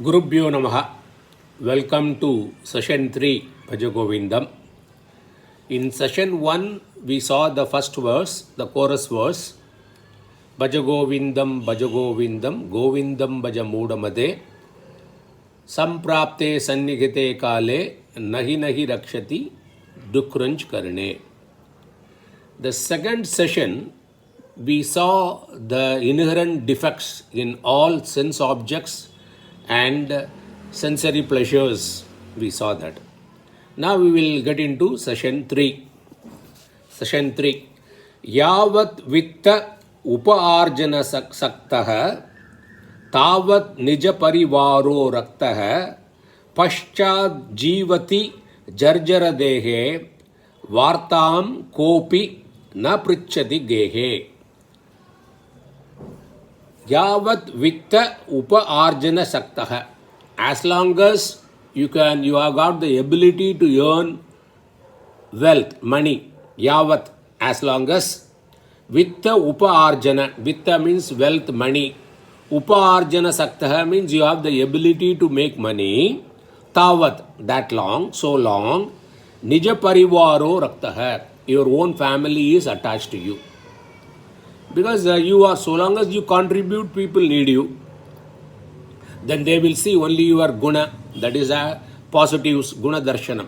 Gurubhyo Namaha. Welcome to session 3, Bhaja Govindam. In session 1, we saw the first verse, the chorus verse. Bhaja Govindam, Govindam Bhaja Mudamade. Samprapte Sannigite Kale, Nahi Rakshati, Dukranj Karne. The second session, we saw the inherent defects in all sense objects and sensory pleasures. We saw that. Now we will get into session 3. Session 3. Yavat vitta upaarjana saktaha tavat nija parivaro raktaha paschad jivati jarjara dehe vartam kopi na prichati gehe. Yavat vitta upaarjana saktaha. As long as you have got the ability to earn wealth, money. Yavat, as long as vitta upaarjana. Vitta means wealth, money. Upaarjana saktaha means you have the ability to make money. Tavat, that long, so long. Nija parivaro raktaha. Your own family is attached to you. Because you are, so long as you contribute, people need you. Then they will see only your guna. That is a positive guna darshanam.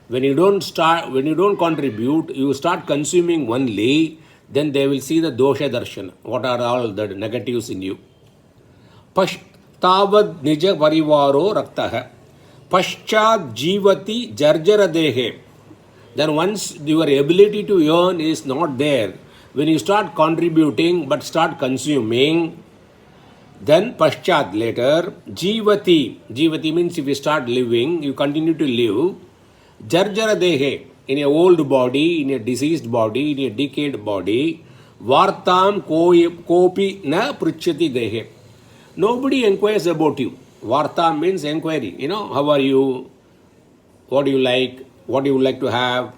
When you don't contribute, you start consuming only, then they will see the dosha darshana. What are all the negatives in you? Tavad nija parivaro raktaha. Paschad jivati jarjara dehe. Then once your ability to earn is not there, when you start contributing but start consuming, then paschat, later, jivati. Jivati means if you start living, you continue to live. Jarjara dehe, in a old body, in a diseased body, in a decayed body. Vartam kopi na prichati dehe. Nobody inquires about you. Vartam means inquiry. How are you? What do you like? What do you like to have?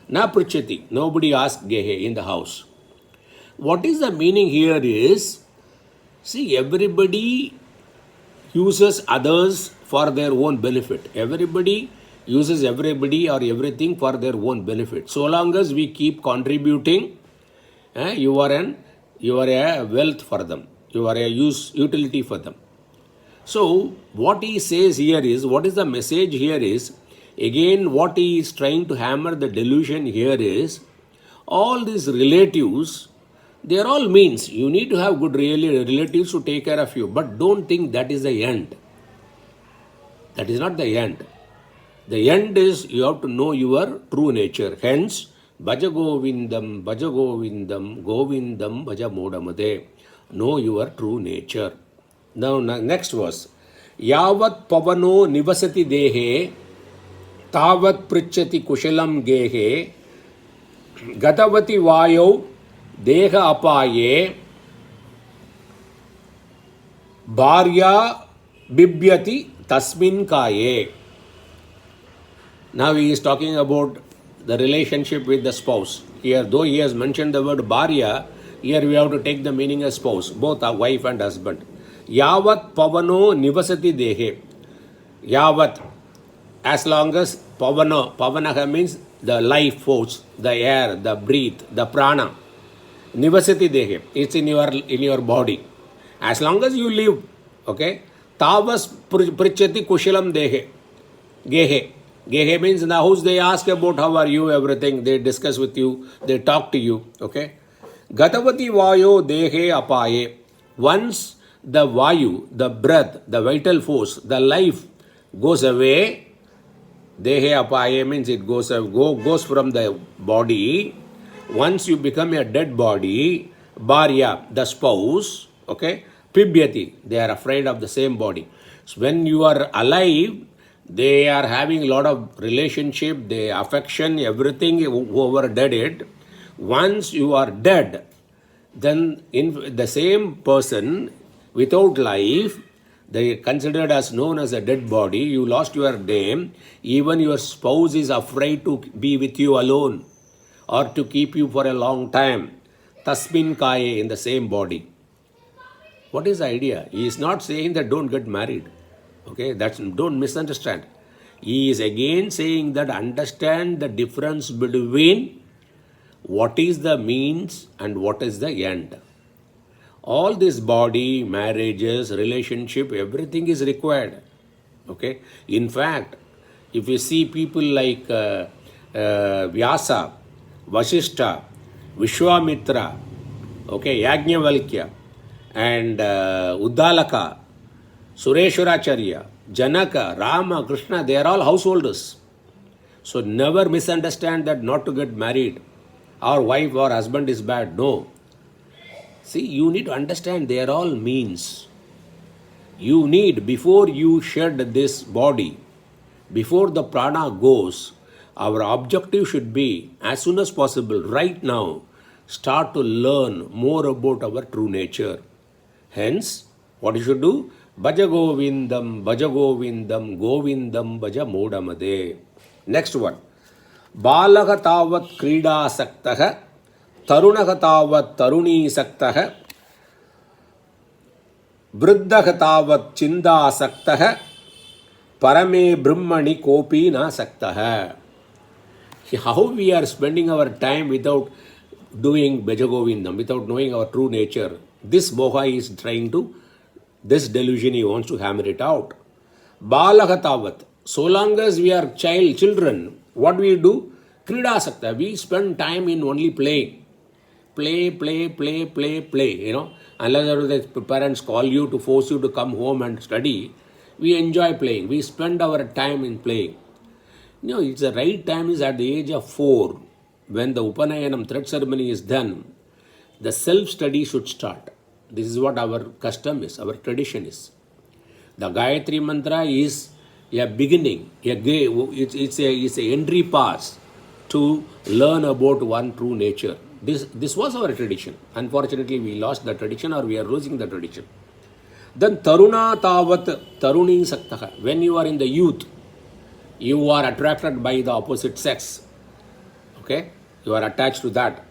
Na prichati. Nobody asks gehe in the house. What is the meaning here is, see, everybody uses others for their own benefit. Everybody uses everybody or everything for their own benefit. So long as we keep contributing, you are a wealth for them. You are a utility for them. So what he says here is, what is the message here is, again what he is trying to hammer the delusion here is, all these relatives, they are all means. You need to have good relatives to take care of you. But don't think that is the end. That is not the end. The end is you have to know your true nature. Hence, Bhaja Govindam, Govindam Bhaja Modamade. Know your true nature. Now, next verse. Yavat pavano nivasati dehe, tavat prichati kushalam gehe, gatavati vayo deha apaye, bharya bibyati tasmin kaye. Now he is talking about the relationship with the spouse. Here, though he has mentioned the word bharya, here we have to take the meaning as spouse, both are wife and husband. Yavat pavano nivasati dehe. Yavat, as long as pavanaha means the life force, the air, the breath, the prana. Nivasati dehe, it's in your body. As long as you live, okay. Tavas prichati kushalam dehe. Gehe. Gehe means in the house they ask about how are you, everything. They discuss with you, they talk to you, okay. Gatavati vayo dehe apaye. Once the vayu, the breath, the vital force, the life goes away, dehe apaye means it goes from the body. Once you become a dead body, bharya, the spouse, okay, pibyati, they are afraid of the same body. So when you are alive, they are having a lot of relationship, the affection, everything, whoever did it. Once you are dead, then in the same person without life, they considered as known as a dead body. You lost your name. Even your spouse is afraid to be with you alone or to keep you for a long time. Tasmin kaye, in the same body. What is the idea? He is not saying that don't get married. Okay, don't misunderstand. He is again saying that understand the difference between what is the means and what is the end. All this body, marriages, relationship, everything is required. Okay. In fact, if you see people like Vyasa, Vasishta, Vishwamitra, okay, Yajnavalkya, and Uddalaka, Sureshwaracharya, Janaka, Rama, Krishna, they are all householders. So never misunderstand that not to get married, our wife or husband is bad. No. See, you need to understand they are all means. You need, before you shed this body, before the prana goes, our objective should be, as soon as possible, right now, start to learn more about our true nature. Hence, what you should do? Bhaja Govindam, Govindam Bhaja Modamade. Next one. Balaga tavat krida saktaha, tarunaga tavat taruni saktaha, vriddhaga tavat chinda saktaha, parame brahmani kopi na saktaha. How we are spending our time without doing Bhaja Govindam, without knowing our true nature. This moha is trying to, this delusion he wants to hammer it out. Balaga tavat. So long as we are children, what we do? Krida sakta. We spend time in only playing. Play. You know, unless the parents call you to force you to come home and study, we enjoy playing. We spend our time in playing. You know, it's the right time is at the age of 4, when the Upanayanam thread ceremony is done, the self-study should start. This is what our custom is, our tradition is. The Gayatri Mantra is a beginning, it's a entry pass to learn about one true nature. This was our tradition. Unfortunately, we lost the tradition, or we are losing the tradition. Then Taruna Tavat Taruni Saktaha. When you are in the youth, you are attracted by the opposite sex. Okay? You are attached to that.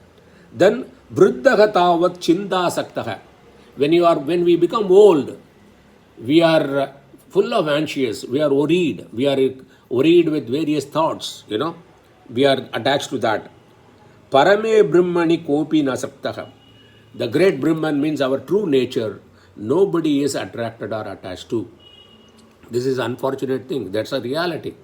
Then Vriddhaga Tavat Chinda Saktaha. When we become old, we are full of anxious, we are worried with various thoughts, you know, we are attached to that. Parame Brahmani Kopi Nasaktaha. The great Brahman means our true nature, nobody is attracted or attached to. This is an unfortunate thing, that's a reality.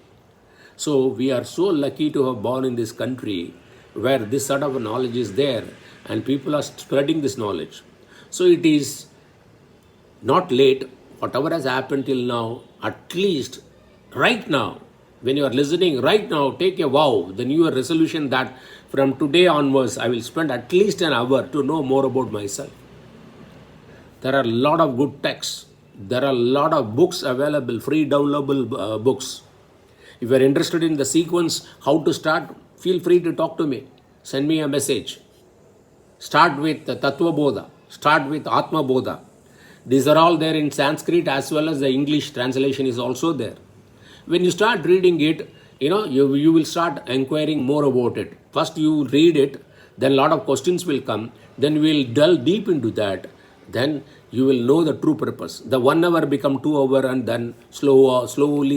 So we are so lucky to have born in this country where this sort of knowledge is there and people are spreading this knowledge. So it is not late. Whatever has happened till now, at least right now, when you are listening right now, take a vow, the new resolution that from today onwards, I will spend at least an hour to know more about myself. There are a lot of good texts. There are a lot of books available, free downloadable books. If you are interested in the sequence, how to start, feel free to talk to me. Send me a message. Start with Tattva Bodha. Start with Atma Bodha. These are all there in Sanskrit, as well as the English translation is also there. When you start reading it, you know, you will start inquiring more about it. First you read it, then a lot of questions will come, then we will delve deep into that, then you will know the true purpose. The 1 hour become 2 hours, and then slowly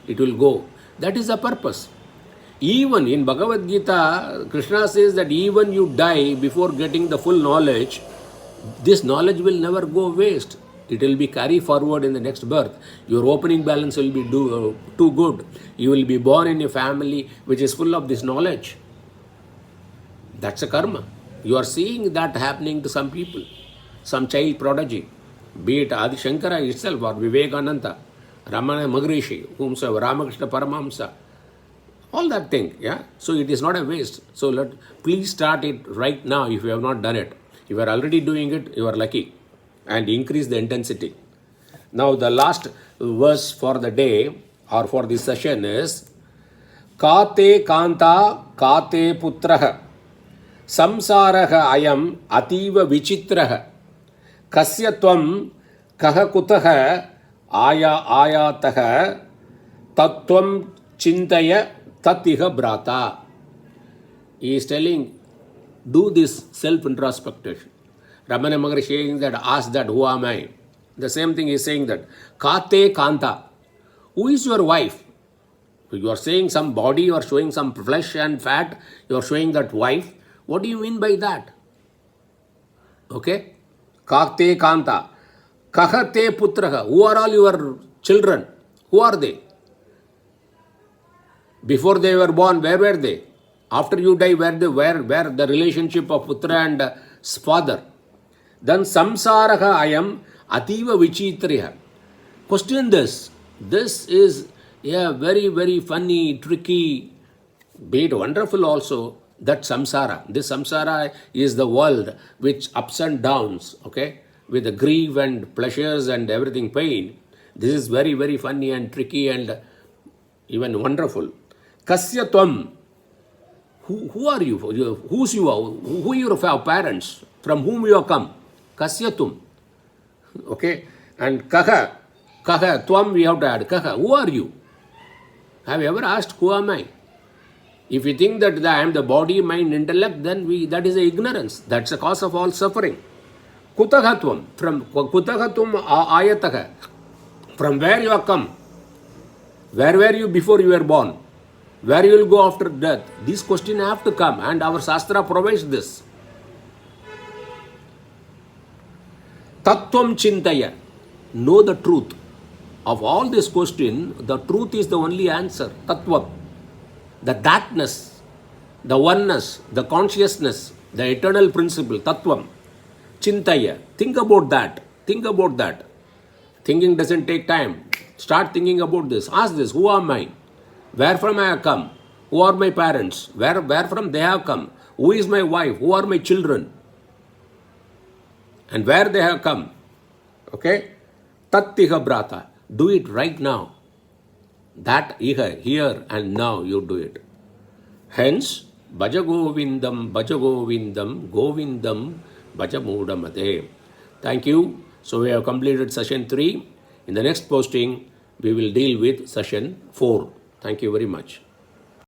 it will go. That is the purpose. Even in Bhagavad Gita, Krishna says that even you die before getting the full knowledge, this knowledge will never go waste. It will be carried forward in the next birth. Your opening balance will be too good. You will be born in a family which is full of this knowledge. That's a karma. You are seeing that happening to some people, some child prodigy, be it Adi Shankara itself or Vivekananda, Ramana Maharishi, whomsoever, Ramakrishna Paramahamsa, all that thing, yeah. So it is not a waste. So please start it right now if you have not done it. If you are already doing it, you are lucky, and increase the intensity. Now the last verse for the day or for this session is Kate Kanta Kate Putraha Samsaraha Ayam Ativa Vichitraha Kasyatvam Kahakutaha Ayataha Tattvam Chintaya Tatiha Brata. He is telling, do this self-introspection. Ramana Maharishi saying that, ask that, who am I? The same thing is saying that, Kate Kanta. Who is your wife? You are saying some body, you are showing some flesh and fat, you are showing that wife. What do you mean by that? Okay? Kate Kanta. Kahate Putraha. Who are all your children? Who are they? Before they were born, where were they? After you die, where the relationship of Putra and father? Then samsaraha ayam ativa vichitriya. Question this. This is a very, very funny, tricky, be it wonderful also, that samsara. This samsara is the world which ups and downs, okay, with the grief and pleasures and everything pain. This is very, very funny and tricky and even wonderful. Kasya tvam. Who are you? Who's you? Who are your parents? From whom you have come? Kasyatum. Okay? And kaha, tvam we have to add. Kaha, who are you? Have you ever asked, who am I? If you think that I am the body, mind, intellect, then that is a ignorance. That's the cause of all suffering. Kutahatvam. From kutahatum ayataha. From where you have come? Where were you before you were born? Where you will go after death? These questions have to come, and our Shastra provides this. Tattvam chintaya. Know the truth. Of all this question, the truth is the only answer. Tattvam. The thatness, the oneness, the consciousness, the eternal principle. Tattvam. Chintaya. Think about that. Think about that. Thinking doesn't take time. Start thinking about this. Ask this. Who am I? Where from I have come? Who are my parents? Where from they have come? Who is my wife? Who are my children? And where they have come? Okay? Tattiha brata. Do it right now. That iha, here and now you do it. Hence, Bhaja Govindam, Govindam, Bhaja Mudamate. Thank you. So we have completed session 3. In the next posting, we will deal with session 4. Thank you very much.